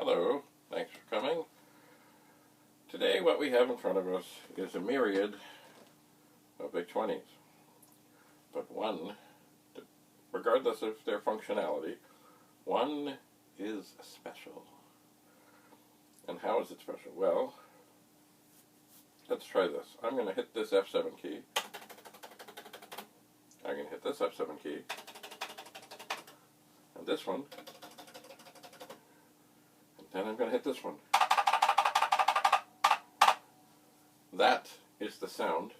Hello, thanks for coming. Today what we have in front of us is a myriad of Vic-20s, but one, regardless of their functionality, one is special. And how is it special? Well, let's try this. I'm going to hit this F7 key. I'm going to hit this F7 key. And this one. And then I'm going to hit this one. That is the sound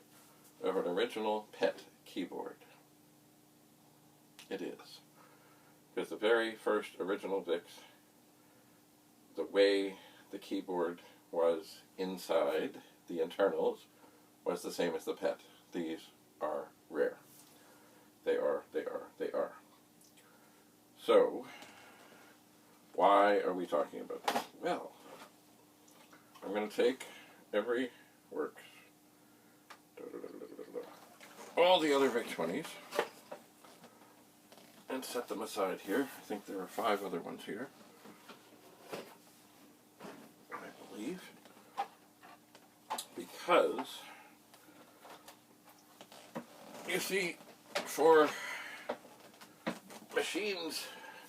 of an original PET keyboard. It is. Because the very first original Vics, the way the keyboard was inside, the internals, was the same as the PET. These are rare. They are. So, why are we talking about this? Well, I'm going to take every works, all the other Vic-20s, and set them aside here. I think there are 5 other ones here, I believe, because, you see, for machines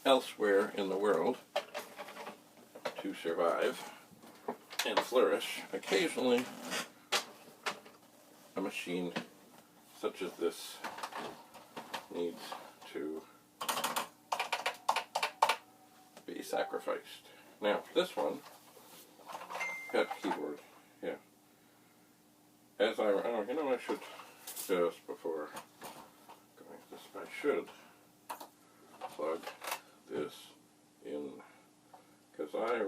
elsewhere in the world to survive and flourish, occasionally a machine such as this needs to be sacrificed. Now, this one, PET keyboard, yeah. As I should just before going this, I should plug this in, because I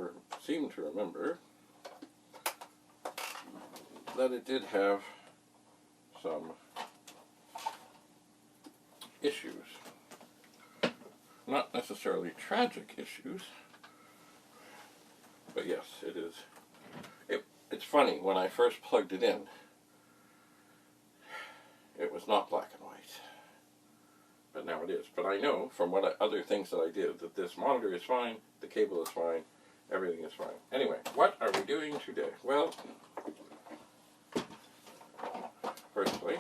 seem to remember that it did have some issues. Not necessarily tragic issues, but yes, it is. It's funny, when I first plugged it in, it was not black and white. But now it is. But I know from other things that I did that this monitor is fine, the cable is fine, everything is fine. Anyway, what are we doing today? Well, firstly,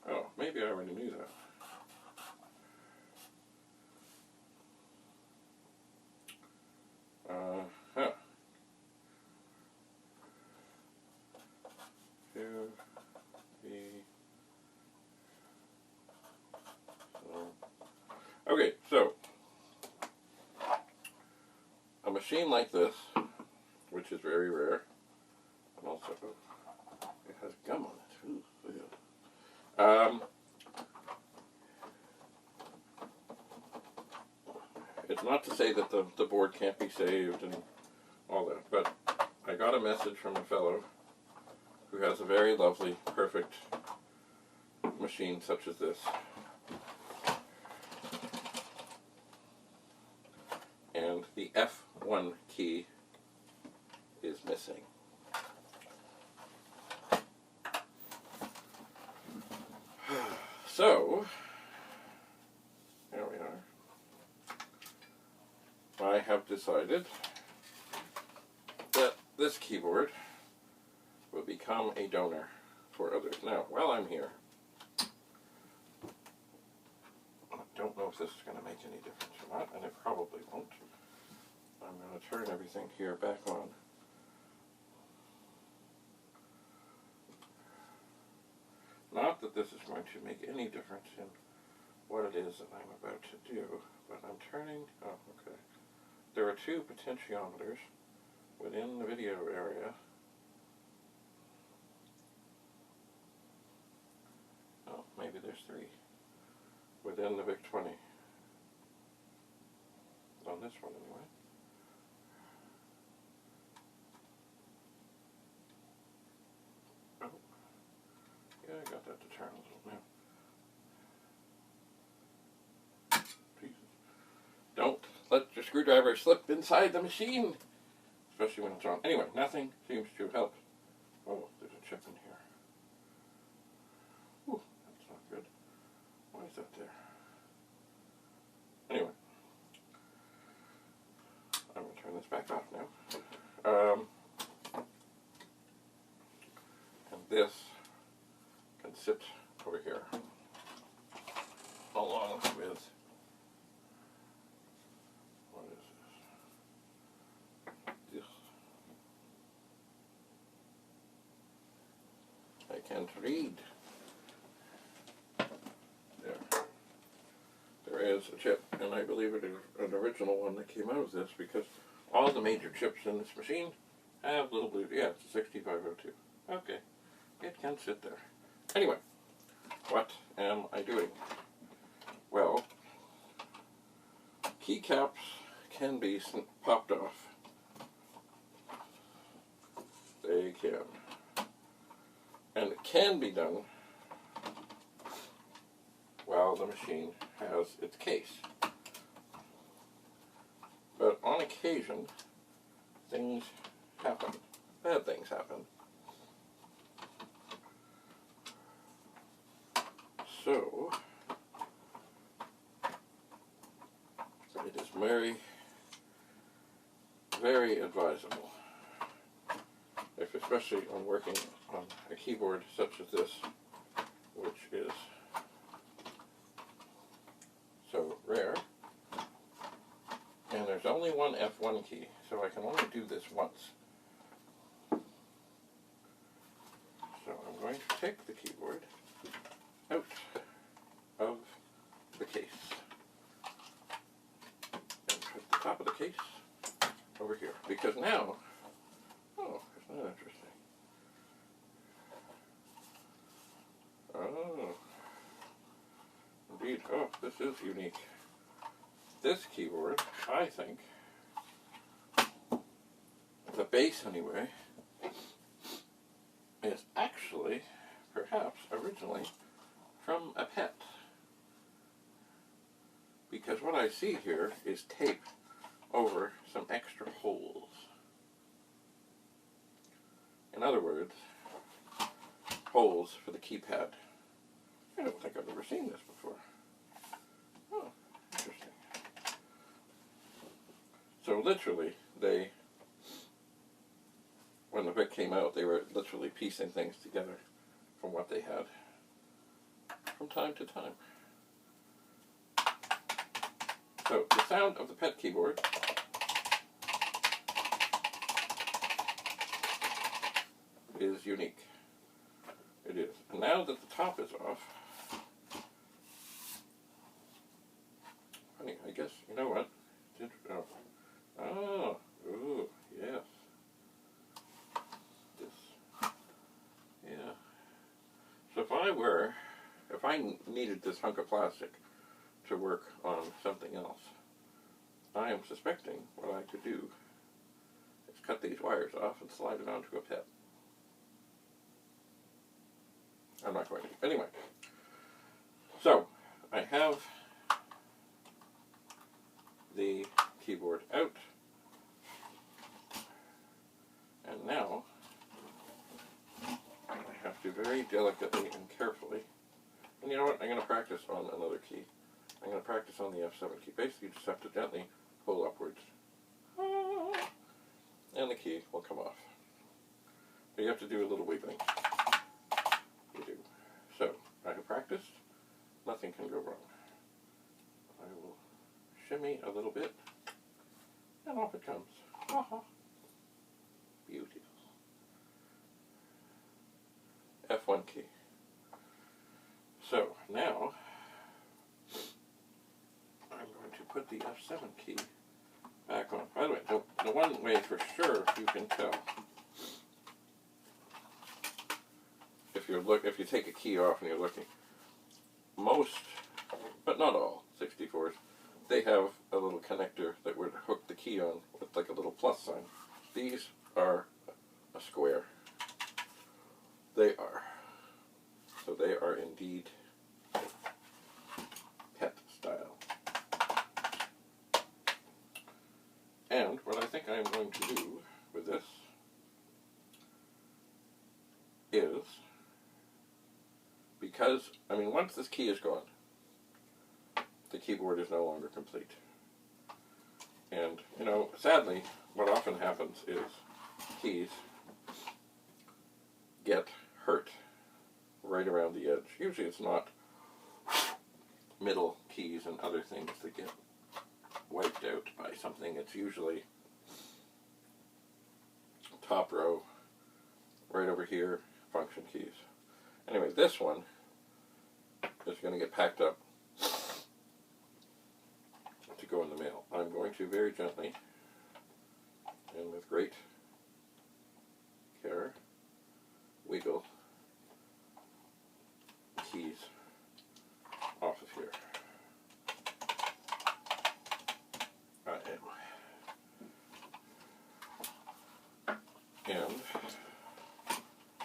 oh, maybe I already knew that. Okay, so a machine like this, which is very rare, and also it has gum on it. Ooh, look at it. It's not to say that the board can't be saved and all that, but I got a message from a fellow who has a very lovely, perfect machine such as this. And the F1 key is missing. So, here we are. I have decided that this keyboard will become a donor for others. Now, while I'm here, I don't know if this is going to make any difference or not, and it probably won't. I'm going to turn everything here back on. Not that this is going to make any difference in what it is that I'm about to do, but I'm turning, oh, okay. There are 2 potentiometers within the video area. Oh, maybe there's 3 within the Vic-20. On this one, anyway. Oh, yeah, I got that to turn a little now. Jesus. Don't let your screwdriver slip inside the machine, especially when it's on. Anyway, nothing seems to help. Oh, there's a chip in here. Ooh, that's not good. Why is that there? back off now. And this can sit over here, along with, what is this? I can't read. There is a chip, and I believe it is an original one that came out of this, because all the major chips in this machine have little blue, yeah, it's a 6502. Okay, it can sit there. Anyway, what am I doing? Well, keycaps can be popped off. They can. And it can be done while the machine has its case. But on occasion, things happen. Bad things happen. So, it is very, very advisable, if especially on working on a keyboard such as this, which is so rare, and there's only one F1 key, so I can only do this once. So I'm going to take the keyboard out of the case and put the top of the case over here, because now, oh, isn't that interesting? Oh, indeed. Oh, this is unique. This keyboard, I think, the base anyway, is actually, perhaps, originally from a pet. Because what I see here is tape over some extra holes. In other words, holes for the keypad. I don't think I've ever seen this before. Oh, interesting. So literally, when the Vic came out, they were literally piecing things together from what they had from time to time. So the sound of the pet keyboard is unique. It is. And now that the top is off, funny, I guess, you know what? Oh, ooh, yes. This, yeah. So if I needed this hunk of plastic to work on something else, I am suspecting what I could do is cut these wires off and slide it onto a pet. I'm not going to. Anyway, so I have the keyboard out, and now I have to very delicately and carefully, and you know what, I'm going to practice on another key. I'm going to practice on the F7 key. Basically, you just have to gently pull upwards, and the key will come off. But you have to do a little wiggling. You do. So, I have practiced. Nothing can go wrong. I will shimmy a little bit, and off it comes. Beautiful. F1 key. So, now, I'm going to put the F7 key back on. By the way, the one way for sure you can tell, if you take a key off and you're looking, most, but not all, 64s, they have a little connector that would hook the key on with like a little plus sign. These are a square. They are. So they are indeed pet style. And what I think I'm going to do with this is, because, I mean, once this key is gone, the keyboard is no longer complete. And, you know, sadly, what often happens is keys get hurt right around the edge. Usually it's not middle keys and other things that get wiped out by something. It's usually top row, right over here, function keys. Anyway, this one is going to get packed up to go in the mail. I'm going to very gently and with great care wiggle keys off of here. I am.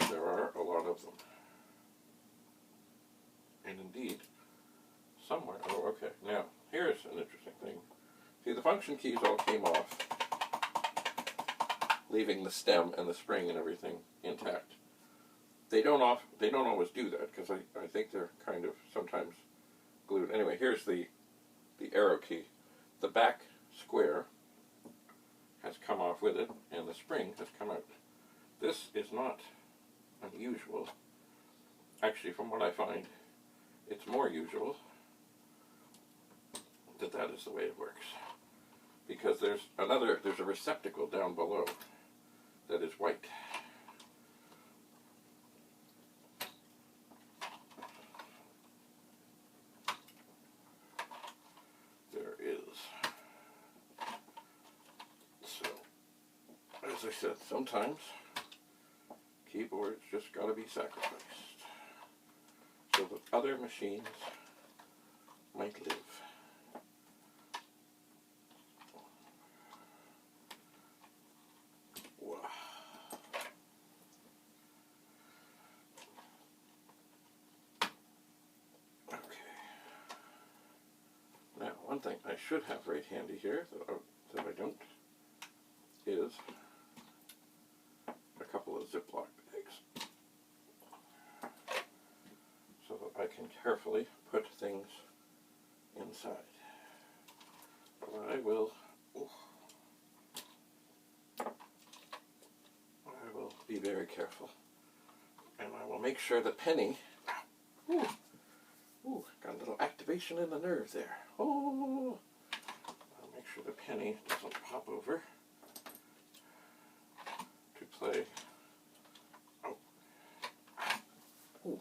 And there are a lot of them. And indeed, somewhere, oh okay, now here's an interesting thing. See, the function keys all came off, leaving the stem and the spring and everything intact. They don't always do that, because I think they're kind of sometimes glued. Anyway, here's the arrow key. The back square has come off with it, and the spring has come out. This is not unusual. Actually, from what I find, it's more usual that is the way it works. Because there's a receptacle down below that is white. There is. So, as I said, sometimes keyboards just gotta be sacrificed so that other machines might live. One thing I should have right handy here that I don't is a couple of Ziploc bags so that I can carefully put things inside. But I will be very careful, and I will make sure that Penny, got a little activation in the nerve there. Oh, I'll make sure the Penny doesn't pop over to play. Oh. Ooh.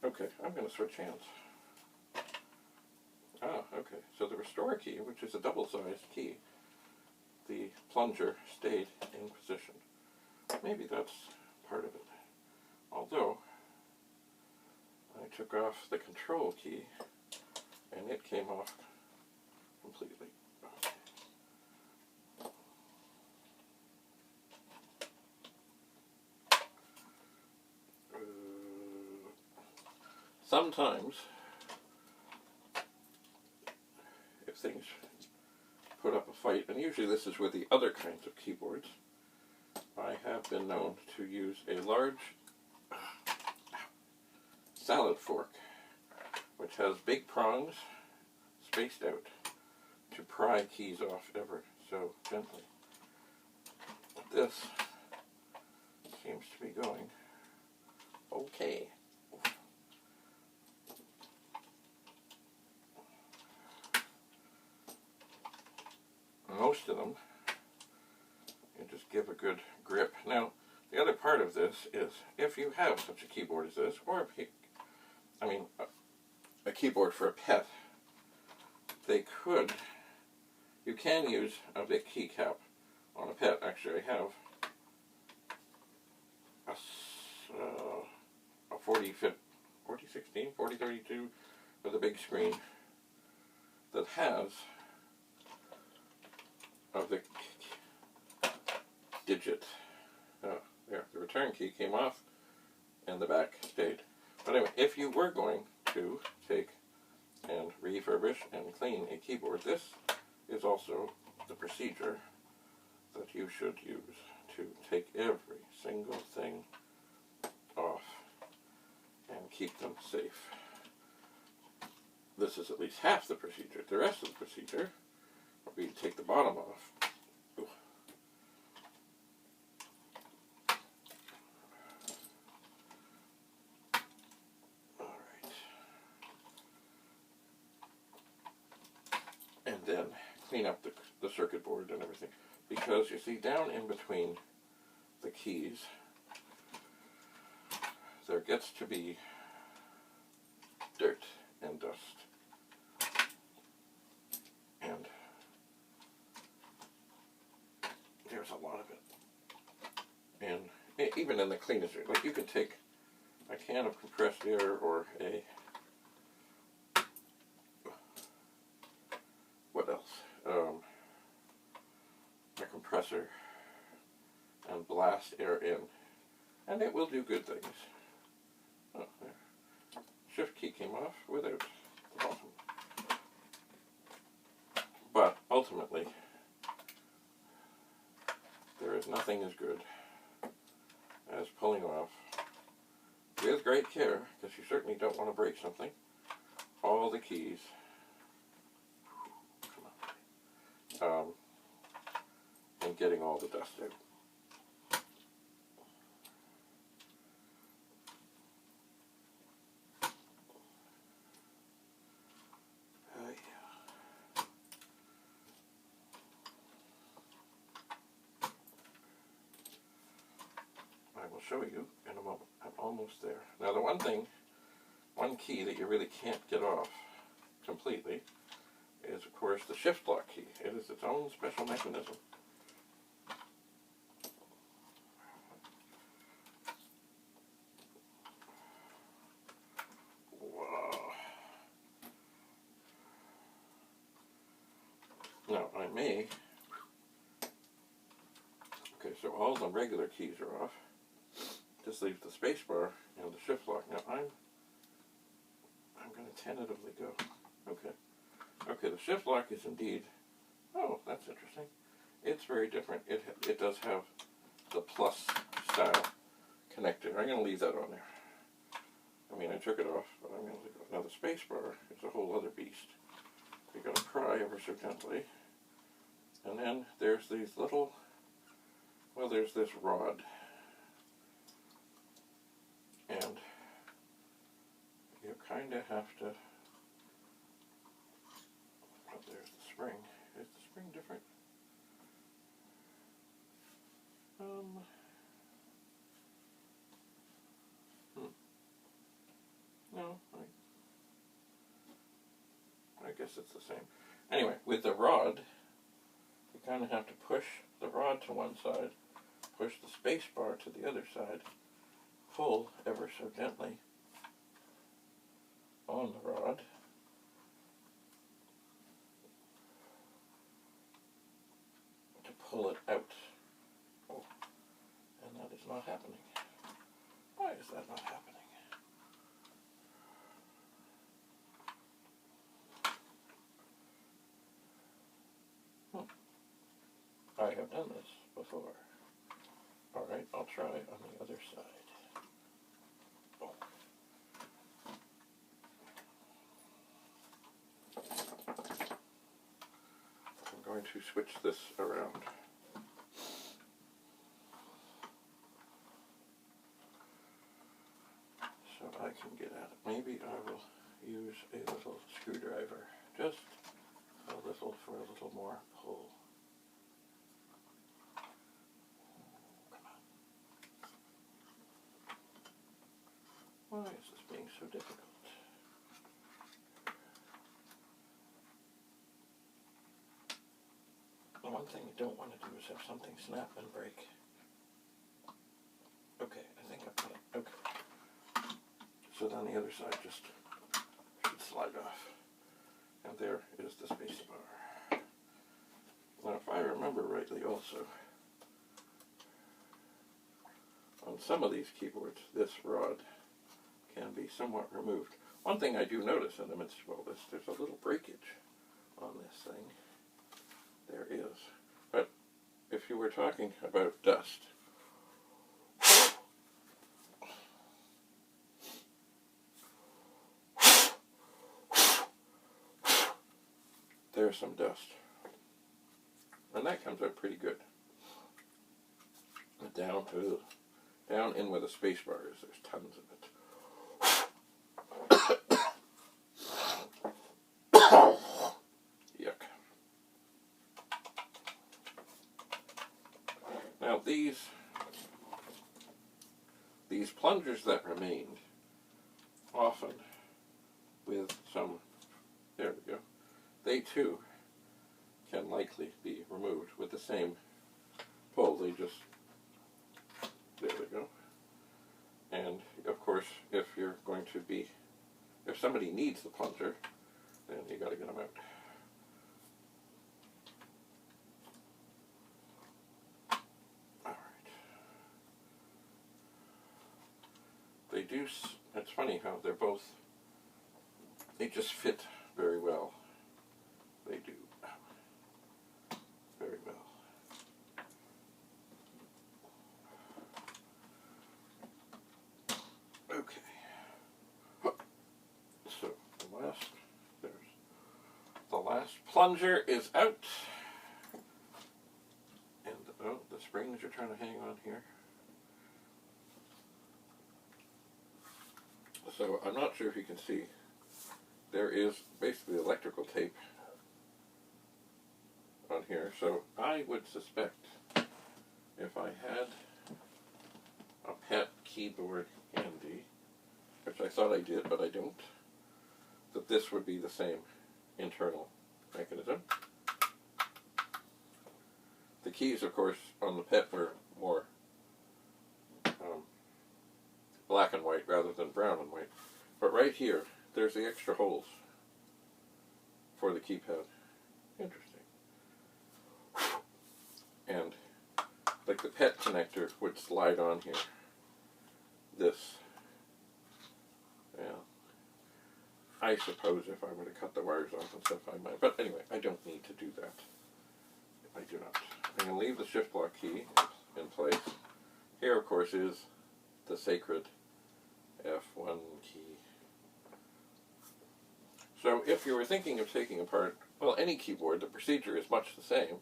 Okay, I'm going to switch hands. Ah, okay. So the restore key, which is a double-sized key, the plunger stayed in position. Maybe that's part of it. Although, I took off the control key and it came off completely. Sometimes, if things put up a fight, and usually this is with the other kinds of keyboards, I have been known to use a large salad fork, which has big prongs spaced out to pry keys off ever so gently. This seems to be going okay. Most of them, you just give a good grip. Now, the other part of this is, if you have such a keyboard as this, or if you, a keyboard for a pet, you can use a Vic keycap on a pet. Actually, I have a 4016, 4032 with a big screen that has a Vic digit. There, the return key came off and the back stayed. But anyway, if you were going to take and refurbish and clean a keyboard, this is also the procedure that you should use to take every single thing off and keep them safe. This is at least half the procedure. The rest of the procedure will be to take the bottom off. Ooh. Alright. And then clean up the circuit board and everything. Because you see, down in between the keys, there gets to be dirt and dust. And there's a lot of it. And even in the cleanest, like you could take a can of compressed air or what else? A compressor and blast air in, and it will do good things. Oh, there. Shift key came off without the bottom. But ultimately, there is nothing as good as pulling off, with great care, because you certainly don't want to break something, all the keys. Come on. And getting all the dust out. I will show you in a moment. I'm almost there. Now the one key that you really can't get off completely is, of course, the shift lock key. It is its own special mechanism. Now, I may, okay, so all the regular keys are off. Just leave the space bar and the shift lock. Now, I'm going to tentatively go, okay, the shift lock is indeed, oh, that's interesting. It's very different. It does have the plus style connector. I'm going to leave that on there. I mean, I took it off, but I'm going to leave it. Now, the space bar is a whole other beast. You're going to pry ever so gently. And then there's these little, well, there's this rod. And you kind of have to, oh, there's the spring. Is the spring different? No, I guess it's the same. Anyway, with the rod, you kind of have to push the rod to one side, push the space bar to the other side, pull ever so gently on the rod, to pull it out. Oh, and that is not happening. Why is that not happening? I have done this before. Alright, I'll try on the other side. Oh. I'm going to switch this around. So I can get at it. Maybe I will use a little screwdriver. Just a little for a little more pull. Why is this being so difficult? The one thing you don't want to do is have something snap and break. Okay, I think I've got it. Okay. So then the other side just should slide off. And there is the space bar. Now if I remember rightly also, on some of these keyboards, this rod can be somewhat removed. One thing I do notice in the midst of all this, there's a little breakage on this thing. There is. But if you were talking about dust, there's some dust. And that comes out pretty good. But down in where the space bar is, there's tons of it. Yuck. Now these plungers that remained, often with some, there we go, they too can likely be removed with the same pull. They just, there we go. And of course, if you're going to be, if somebody needs the plunger, then you got to get them out. All right. They do, it's funny how they're both, they just fit very well. They do very well. Okay. So the last plunger is out. And oh, the springs are trying to hang on here. So I'm not sure if you can see. There is basically electrical tape on here. So I would suspect if I had a pet keyboard handy, which I thought I did, but I don't, that this would be the same internal mechanism. The keys, of course, on the pet were more black and white rather than brown and white. But right here, there's the extra holes for the keypad. Interesting. And like the pet connector would slide on here. This. Yeah. I suppose if I were to cut the wires off and stuff, I might. But anyway, I don't need to do that. I do not. I'm going to leave the shift block key in place. Here, of course, is the sacred F1 key. So if you were thinking of taking apart, well, any keyboard, the procedure is much the same.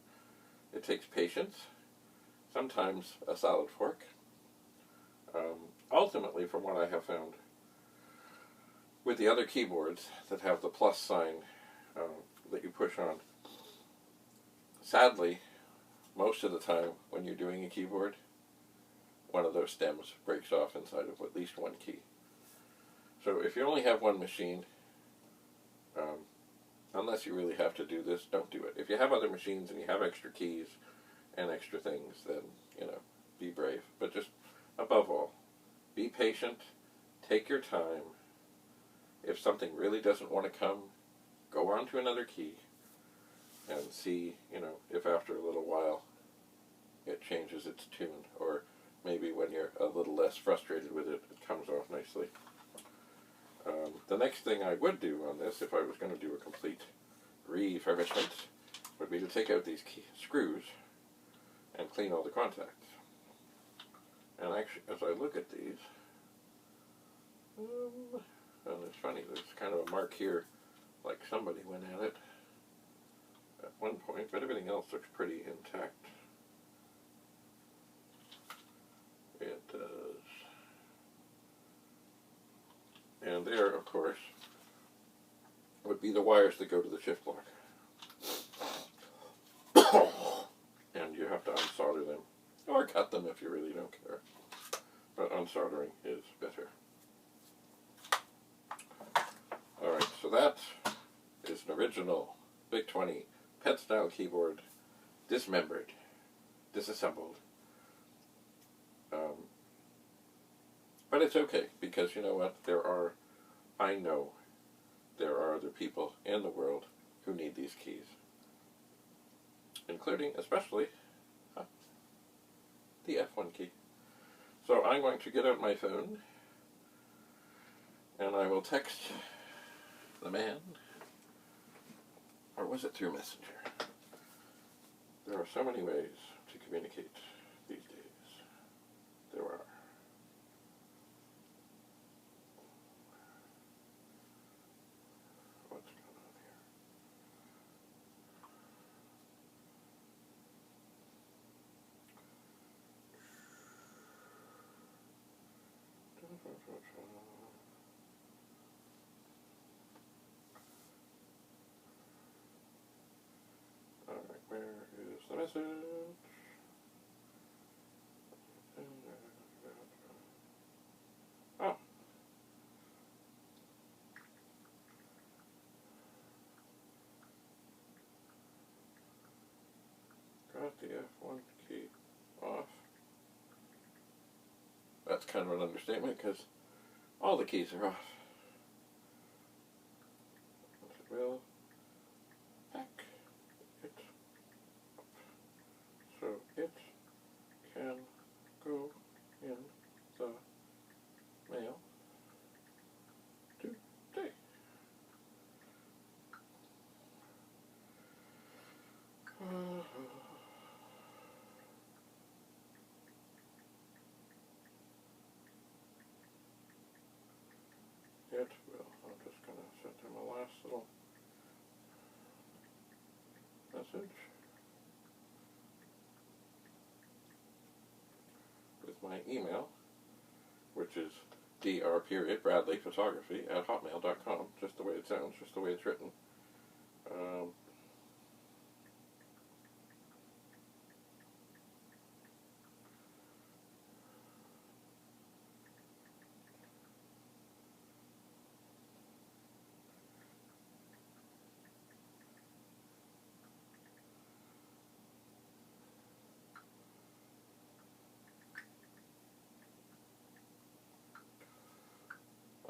It takes patience, sometimes a solid fork. Ultimately, from what I have found, with the other keyboards that have the plus sign that you push on, sadly, most of the time when you're doing a keyboard, one of those stems breaks off inside of at least one key. So if you only have one machine, unless you really have to do this, don't do it. If you have other machines and you have extra keys and extra things, then, you know, be brave. But just, above all, be patient, take your time. If something really doesn't want to come, go on to another key and see, you know, if after a little while it changes its tune, or maybe when you're a little less frustrated with it, it comes off nicely. The next thing I would do on this, if I was going to do a complete refurbishment, would be to take out these screws and clean all the contacts. And actually, as I look at these, and it's funny, there's kind of a mark here, like somebody went at it at one point, but everything else looks pretty intact. It does. And there, of course, would be the wires that go to the shift block. And you have to unsolder them, or cut them if you really don't care. But unsoldering is better. Alright, so that is an original Vic-20 pet-style keyboard, dismembered, disassembled. But it's okay, because you know what? I know there are other people in the world who need these keys. Including, especially, the F1 key. So I'm going to get out my phone, and I will text the man, or was it through Messenger? There are so many ways to communicate these days. There are. What's going on message. Oh. Got the F1 key off. That's kind of an understatement because all the keys are off. We'll pack it up so it can go in the mail today. It will. I'm just going to send him a last little message with my email, which is dr.bradleyphotography@hotmail.com, just the way it sounds, just the way it's written.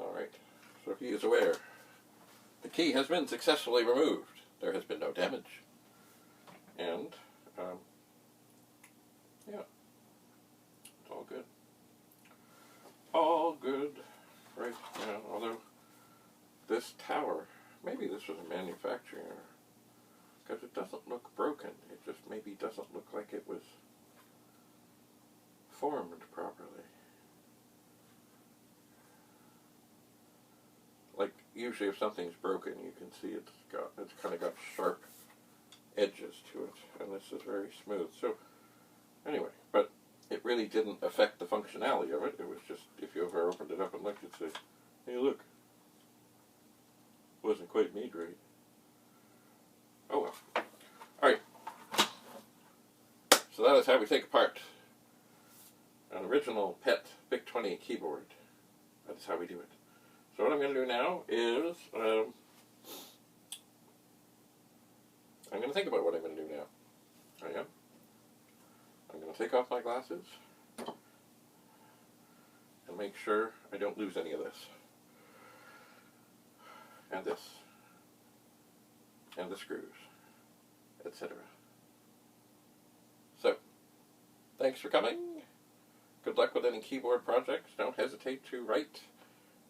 Alright, so he is aware. The key has been successfully removed. There has been no damage. And, yeah, it's all good. All good right now, although this tower, maybe this was a manufacturing error, because it doesn't look broken. It just maybe doesn't look like it was formed properly. Like, usually if something's broken, you can see it's kind of got sharp edges to it, and this is very smooth. So, anyway, but it really didn't affect the functionality of it. It was just, if you ever opened it up and looked, you'd say, hey, look, wasn't quite made right. Oh well. Alright. So that is how we take apart an original PET Vic-20 keyboard. That is how we do it. So what I'm going to do now is, I'm going to think about what I'm going to do now. I am. I'm going to take off my glasses and make sure I don't lose any of this. And this. And the screws. Etc. So, thanks for coming. Good luck with any keyboard projects. Don't hesitate to write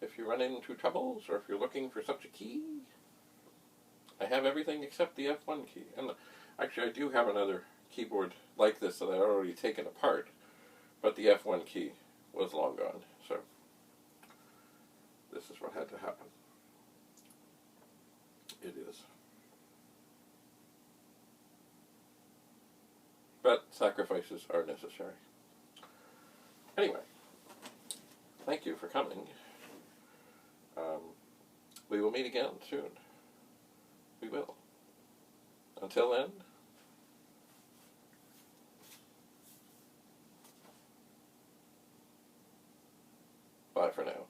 if you run into troubles or if you're looking for such a key. I have everything except the F1 key. And actually, I do have another keyboard like this that I've already taken apart, but the F1 key was long gone. So, this is what had to happen. It is. But sacrifices are necessary. Anyway, thank you for coming. We will meet again soon. We will. Until then, bye for now.